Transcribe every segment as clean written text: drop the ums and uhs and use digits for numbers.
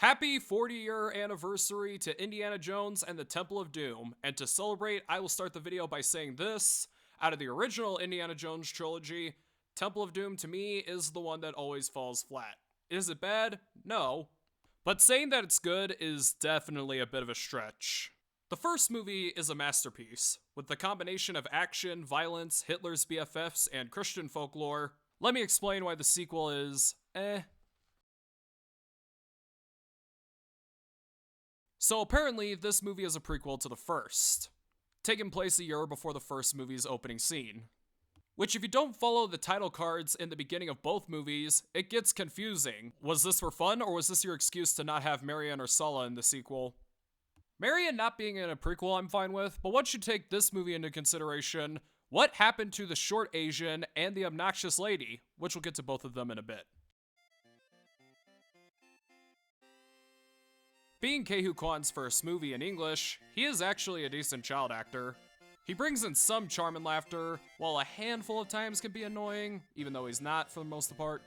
Happy 40-year anniversary to Indiana Jones and the Temple of Doom, and to celebrate, I will start the video by saying this: out of the original Indiana Jones trilogy, Temple of Doom to me is the one that always falls flat. Is it bad? No. But saying that it's good is definitely a bit of a stretch. The first movie is a masterpiece, with the combination of action, violence, Hitler's BFFs, and Christian folklore. Let me explain why the sequel is So apparently, this movie is a prequel to the first, taking place a year before the first movie's opening scene. Which, if you don't follow the title cards in the beginning of both movies, it gets confusing. Was this for fun, or was this your excuse to not have Marion or Sala in the sequel? Marion not being in a prequel I'm fine with, but once you take this movie into consideration, what happened to the short Asian and the obnoxious lady? Which we'll get to both of them in a bit. Being Ke-Huy Quan's first movie in English, he is actually a decent child actor. He brings in some charm and laughter, while a handful of times can be annoying, even though he's not for the most part.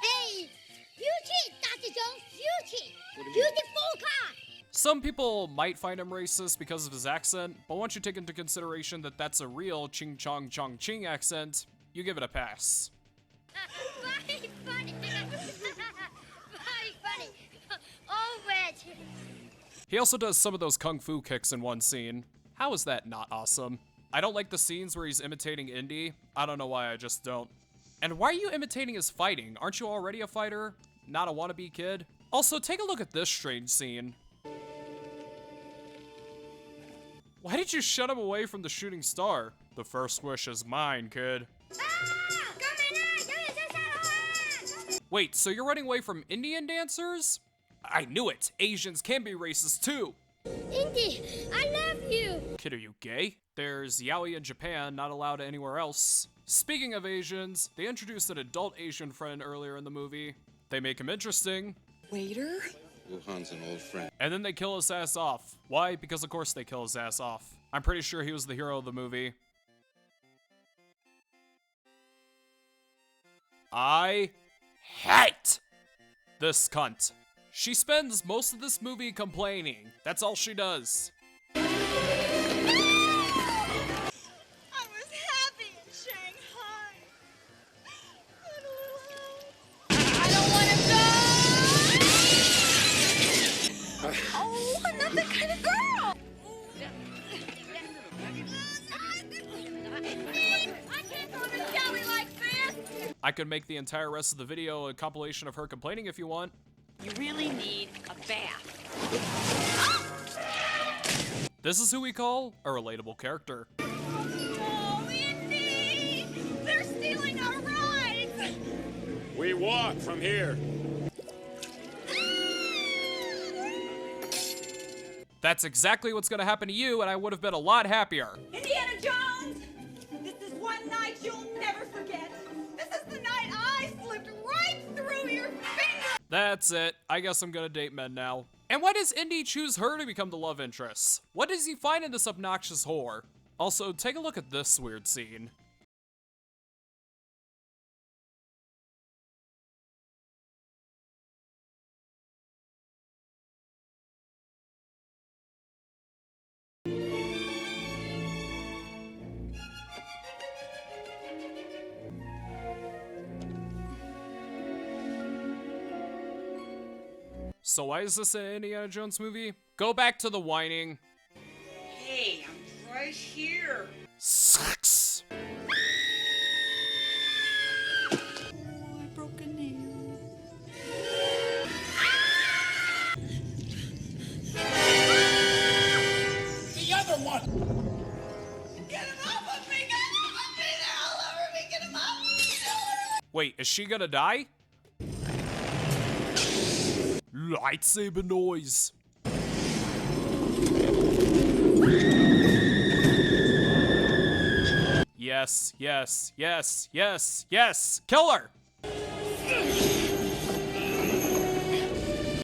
Hey, you cheat, Dr. Jones, you cheat. Beautiful car. Some people might find him racist because of his accent, but once you take into consideration that that's a real Ching Chong Chong Ching accent, you give it a pass. Very funny. Very funny. Oh, Rich. He also does some of those kung fu kicks in one scene. How is that not awesome? I don't like the scenes where he's imitating Indy. I don't know why, I just don't. And why are you imitating his fighting? Aren't you already a fighter? Not a wannabe kid? Also, take a look at this strange scene. Why did you shut him away from the shooting star? The first wish is mine, kid. Wait, so you're running away from Indian dancers? I knew it! Asians can be racist too! Indy, I love you. Kid, are you gay? There's yaoi in Japan, not allowed anywhere else. Speaking of Asians, they introduced an adult Asian friend earlier in the movie. They make him interesting. Waiter? Wuhan's an old friend. And then they kill his ass off. Why? Because of course they kill his ass off. I'm pretty sure he was the hero of the movie. I hate this cunt. She spends most of this movie complaining. That's all she does. I was happy in Shanghai. I don't want to go. Oh, I'm not that kind of girl. I can't go to jelly like this. I could make the entire rest of the video a compilation of her complaining if you want. You really need a bath. This is who we call a relatable character. Oh, Indy! They're stealing our rides! We walk from here. That's exactly what's gonna happen to you, and I would have been a lot happier. Indiana Jones! This is one night you'll never forget. This is the night I slipped right through your finger! That's it. I guess I'm gonna date men now. And why does Indy choose her to become the love interest? What does he find in this obnoxious whore? Also, take a look at this weird scene. So why is this an Indiana Jones movie? Go back to the whining. Hey, I'm right here. Sucks. Oh, I broke a nail. The other one! Get him off of me! Get him off of me! They're all over me! Get him off of me! Wait, is she gonna die? Lightsaber noise. Yes, yes, yes, yes, yes. Kill her.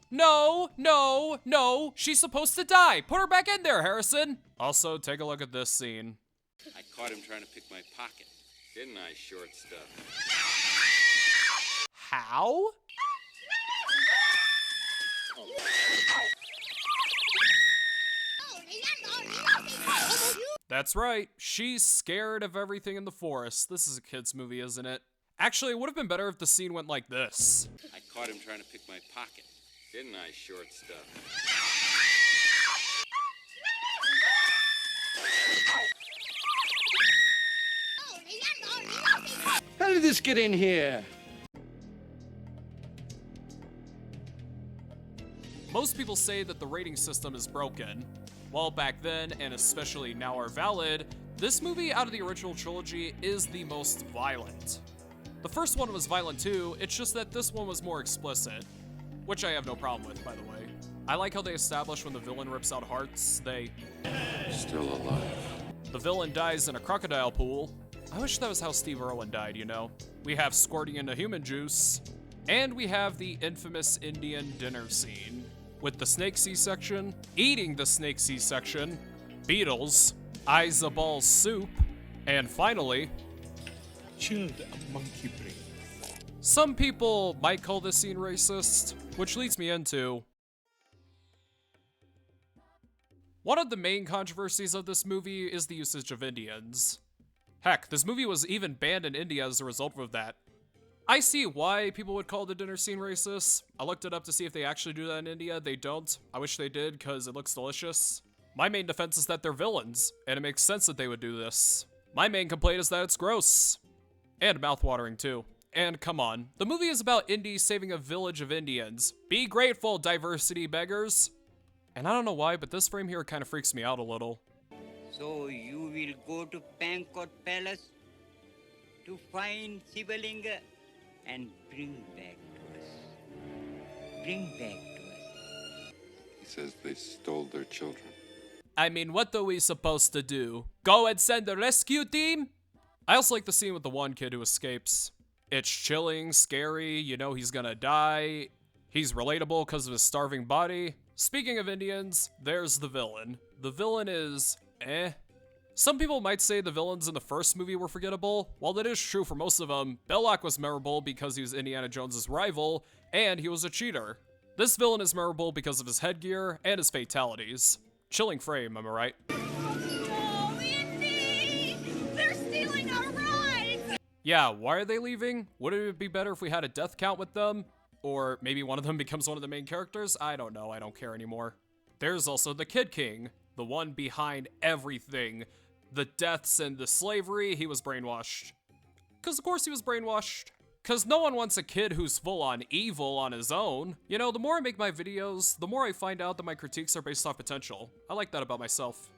No, no, no. She's supposed to die. Put her back in there, Harrison. Also, take a look at this scene. I caught him trying to pick my pocket. Didn't I, short stuff? How? That's right, she's scared of everything in the forest. This is a kid's movie, isn't it? Actually, it would have been better if the scene went like this. I caught him trying to pick my pocket. Didn't I, short stuff? How did this get in here? Most people say that the rating system is broken. Well, back then, and especially now are valid, this movie out of the original trilogy is the most violent. The first one was violent too, it's just that this one was more explicit, which I have no problem with, by the way. I like how they establish when the villain rips out hearts, Still alive. the villain dies in a crocodile pool. I wish that was how Steve Irwin died, you know? We have squirting into human juice, and we have the infamous Indian dinner scene with the snake C-section, eating the snake C-section, Beatles, eyes a ball soup, and finally, Chilled a monkey brain. some people might call this scene racist, which leads me into one of the main controversies of this movie is the usage of Indians. Heck, this movie was even banned in India as a result of that. I see why people would call the dinner scene racist. I looked it up to see if they actually do that in India. They don't. I wish they did, because it looks delicious. My main defense is that they're villains, and it makes sense that they would do this. My main complaint is that it's gross. And mouthwatering, too. And come on, the movie is about Indies saving a village of Indians. Be grateful, diversity beggars. And I don't know why, but this frame here kind of freaks me out a little. So you will go to Pankot Palace to find Shivalinga and bring back to us. Bring back to us. He says they stole their children. I mean, what are we supposed to do? Go and send a rescue team? I also like the scene with the one kid who escapes. It's chilling, scary, you know he's gonna die. He's relatable because of his starving body. Speaking of Indians, there's the villain. The villain is eh. Some people might say the villains in the first movie were forgettable. While that is true for most of them, Belloc was memorable because he was Indiana Jones's rival, and he was a cheater. This villain is memorable because of his headgear and his fatalities. Chilling frame, am I right? Oh, Indy! They're stealing our rides! Yeah, why are they leaving? Wouldn't it be better if we had a death count with them? Or maybe one of them becomes one of the main characters? I don't know, I don't care anymore. There's also the Kid King, the one behind everything. The deaths and the slavery, he was brainwashed. Because of course he was brainwashed. Because no one wants a kid who's full on evil on his own. You know, the more I make my videos, the more I find out that my critiques are based off potential. I like that about myself.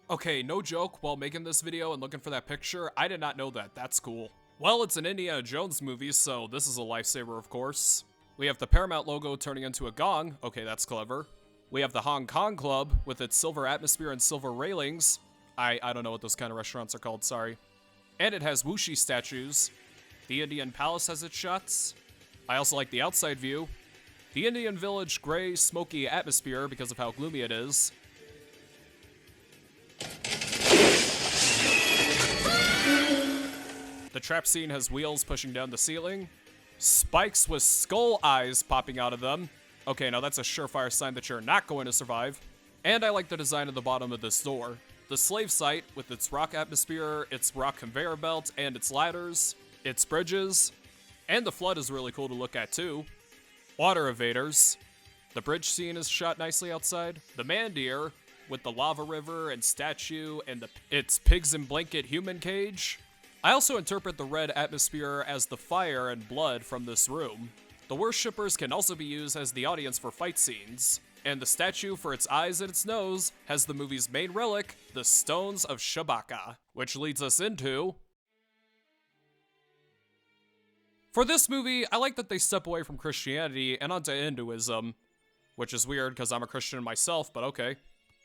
Okay, no joke, while making this video and looking for that picture, I did not know that. That's cool. Well, it's an Indiana Jones movie, so this is a lifesaver, of course. We have the Paramount logo turning into a gong. Okay, that's clever. We have the Hong Kong Club with its silver atmosphere and silver railings. I don't know what those kind of restaurants are called, sorry. And it has Wuxi statues. The Indian Palace has its shots. I also like the outside view. The Indian Village gray, smoky atmosphere because of how gloomy it is. The trap scene has wheels pushing down the ceiling. Spikes with skull eyes popping out of them. Okay, now that's a surefire sign that you're not going to survive. And I like the design of the bottom of this door. The slave site, with its rock atmosphere, its rock conveyor belt, and its ladders, its bridges, and the flood is really cool to look at too. Water evaders. The bridge scene is shot nicely outside. The mandir, with the lava river and statue, and its pigs in blanket human cage. I also interpret the red atmosphere as the fire and blood from this room. The worshippers can also be used as the audience for fight scenes. And the statue for its eyes and its nose has the movie's main relic, the Stones of Shabaka, which leads us into... For this movie, I like that they step away from Christianity and onto Hinduism, which is weird because I'm a Christian myself, but okay.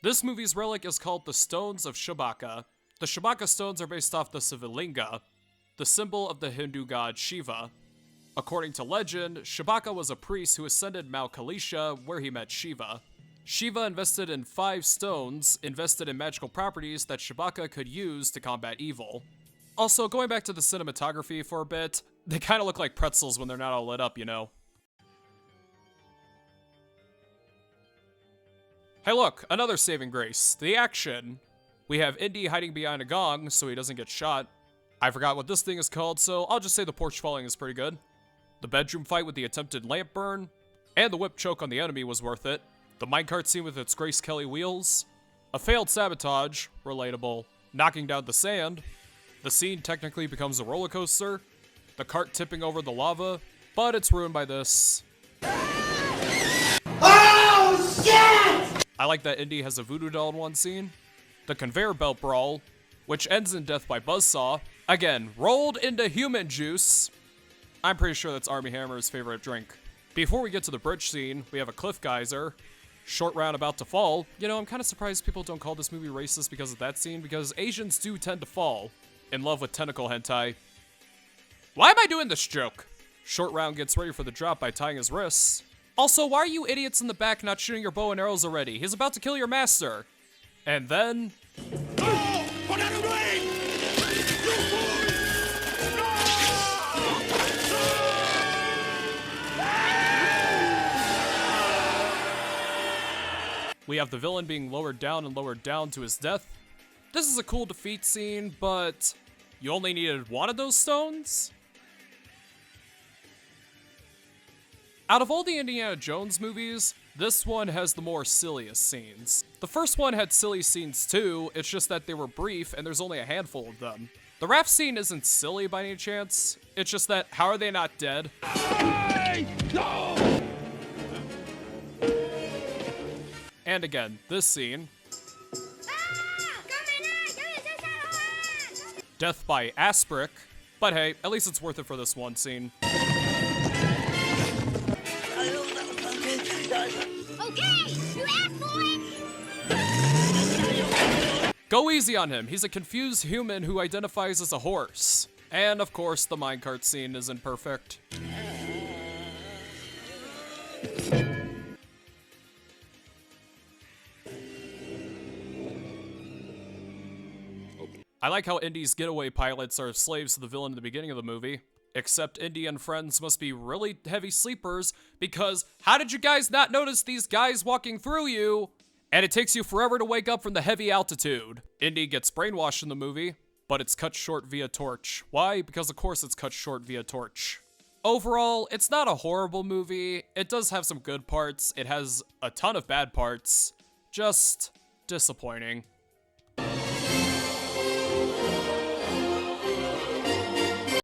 This movie's relic is called the Stones of Shabaka. The Shabaka stones are based off the Sivalinga, the symbol of the Hindu god Shiva. According to legend, Shabaka was a priest who ascended Mount Kalisha, where he met Shiva. Shiva invested in 5 stones, invested in magical properties that Shabaka could use to combat evil. Also, going back to the cinematography for a bit, They kind of look like pretzels when they're not all lit up, you know. Hey look, another saving grace. The action. We have Indy hiding behind a gong so he doesn't get shot. I forgot what this thing is called, so I'll just say the porch falling is pretty good. The bedroom fight with the attempted lamp burn, and the whip choke on the enemy was worth it. The minecart scene with its Grace Kelly wheels. A failed sabotage, relatable. Knocking down the sand. The scene technically becomes a roller coaster. The cart tipping over the lava, but it's ruined by this. Oh, shit! I like that Indy has a voodoo doll in one scene. The conveyor belt brawl, which ends in death by buzzsaw. Again, rolled into human juice. I'm pretty sure that's Armie Hammer's favorite drink. Before we get to the bridge scene, we have a cliff geyser. Short round about to fall. You know, I'm kind of surprised people don't call this movie racist because of that scene, because Asians do tend to fall. In love with tentacle hentai. Why am I doing this joke? Short round gets ready for the drop by tying his wrists. Also, why are you idiots in the back not shooting your bow and arrows already? He's about to kill your master. And then... We have the villain being lowered down to his death. This is a cool defeat scene, but you only needed one of those stones? Out of all the Indiana Jones movies, this one has the more silliest scenes. The first one had silly scenes too, it's just that they were brief and there's only a handful of them. The raft scene isn't silly by any chance, it's just that how are they not dead? No! And again, this scene. Death by Asprick, but hey, at least it's worth it for this one scene. Okay, you asked for it! Go easy on him, he's a confused human who identifies as a horse. And of course, the minecart scene isn't perfect. I like how Indy's getaway pilots are slaves to the villain in the beginning of the movie. Except Indy and friends must be really heavy sleepers, because how did you guys not notice these guys walking through you? And it takes you forever to wake up from the heavy altitude. Indy gets brainwashed in the movie, but it's cut short via torch. Why? Because of course it's cut short via torch. Overall, it's not a horrible movie. It does have some good parts. It has a ton of bad parts. Just disappointing.